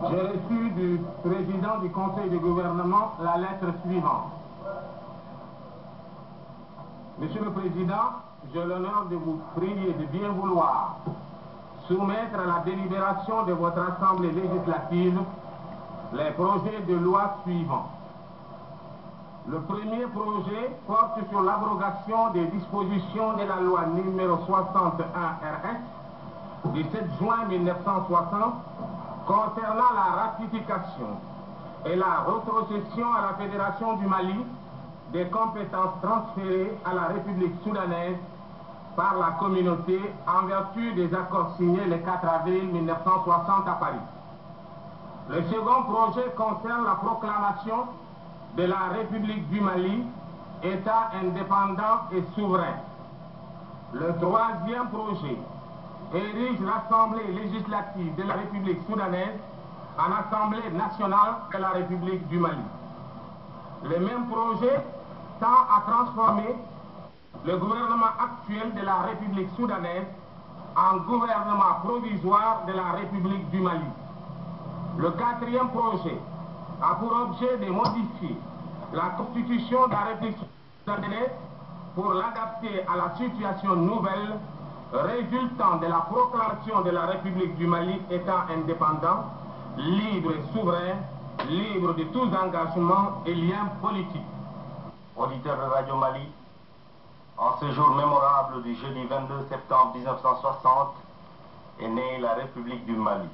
J'ai reçu du président du Conseil de gouvernement la lettre suivante. Monsieur le Président, j'ai l'honneur de vous prier de bien vouloir soumettre à la délibération de votre Assemblée législative les projets de loi suivants. Le premier projet porte sur l'abrogation des dispositions de la loi numéro 61 RS du 7 juin 1960 concernant la ratification et la rétrocession à la Fédération du Mali des compétences transférées à la République soudanaise par la communauté en vertu des accords signés le 4 avril 1960 à Paris. Le second projet concerne la proclamation de la République du Mali, État indépendant et souverain. Le troisième projet érige l'Assemblée législative de la République soudanaise en Assemblée nationale de la République du Mali. Le même projet tend à transformer le gouvernement actuel de la République soudanaise en gouvernement provisoire de la République du Mali. Le quatrième projet a pour objet de modifier la constitution de la République soudanaise pour l'adapter à la situation nouvelle résultant de la proclamation de la République du Mali État indépendant, libre et souverain, libre de tous engagements et liens politiques. Auditeurs de Radio Mali, en ce jour mémorable du jeudi 22 septembre 1960 est née la République du Mali.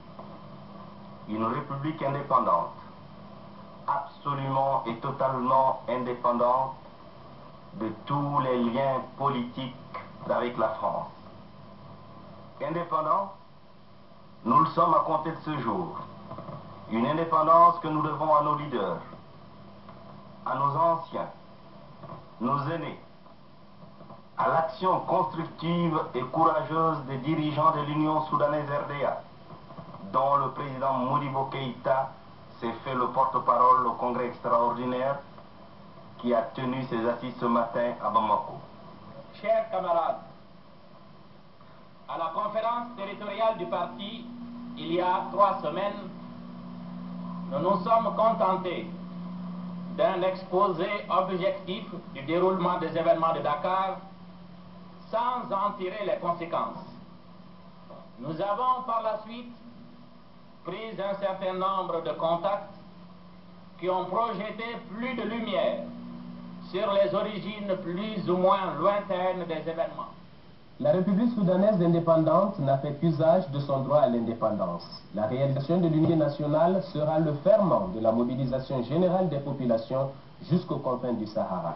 Une république indépendante, absolument et totalement indépendante de tous les liens politiques avec la France. Indépendants, nous le sommes à compter de ce jour. Une indépendance que nous devons à nos leaders, à nos anciens, nos aînés, à l'action constructive et courageuse des dirigeants de l'Union soudanaise RDA, dont le président Modibo Keïta s'est fait le porte-parole au congrès extraordinaire qui a tenu ses assises ce matin à Bamako. Chers camarades, à la conférence territoriale du parti, il y a 3 semaines, nous nous sommes contentés d'un exposé objectif du déroulement des événements de Dakar sans en tirer les conséquences. Nous avons par la suite pris un certain nombre de contacts qui ont projeté plus de lumière sur les origines plus ou moins lointaines des événements. La République soudanaise indépendante n'a fait qu'usage de son droit à l'indépendance. La réalisation de l'unité nationale sera le ferment de la mobilisation générale des populations jusqu'aux confins du Sahara.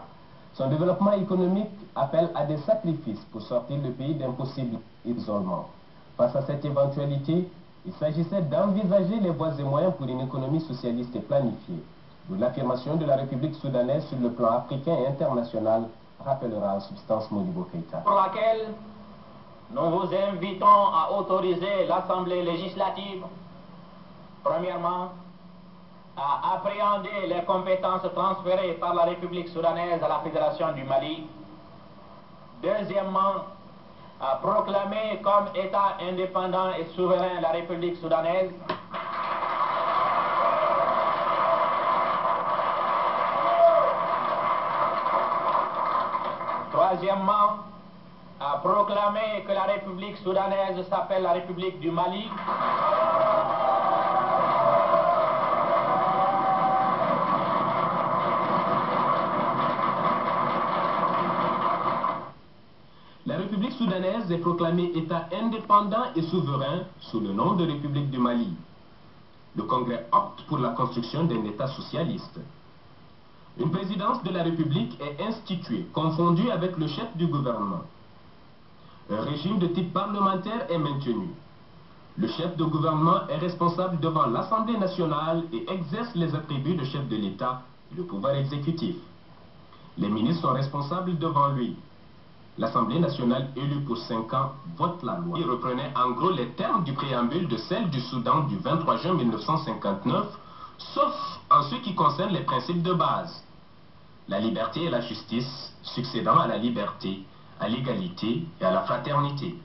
Son développement économique appelle à des sacrifices pour sortir le pays d'un possible isolement. Face à cette éventualité, il s'agissait d'envisager les voies et moyens pour une économie socialiste et planifiée. D'où l'affirmation de la République soudanaise sur le plan africain et international, rappellera en substance Modibo Keïta. Pour laquelle nous vous invitons à autoriser l'Assemblée législative, premièrement, à appréhender les compétences transférées par la République soudanaise à la Fédération du Mali. Deuxièmement, à proclamer comme État indépendant et souverain la République soudanaise. Troisièmement, à proclamer que la République soudanaise s'appelle la République du Mali. La République soudanaise est proclamée État indépendant et souverain sous le nom de République du Mali. Le Congrès opte pour la construction d'un État socialiste. Une présidence de la République est instituée, confondue avec le chef du gouvernement. Un régime de type parlementaire est maintenu. Le chef de gouvernement est responsable devant l'Assemblée nationale et exerce les attributs de chef de l'État et le pouvoir exécutif. Les ministres sont responsables devant lui. L'Assemblée nationale élue pour 5 ans vote la loi. Il reprenait en gros les termes du préambule de celle du Soudan du 23 juin 1959, sauf en ce qui concerne les principes de base. La liberté et la justice succédant à la liberté, à l'égalité et à la fraternité.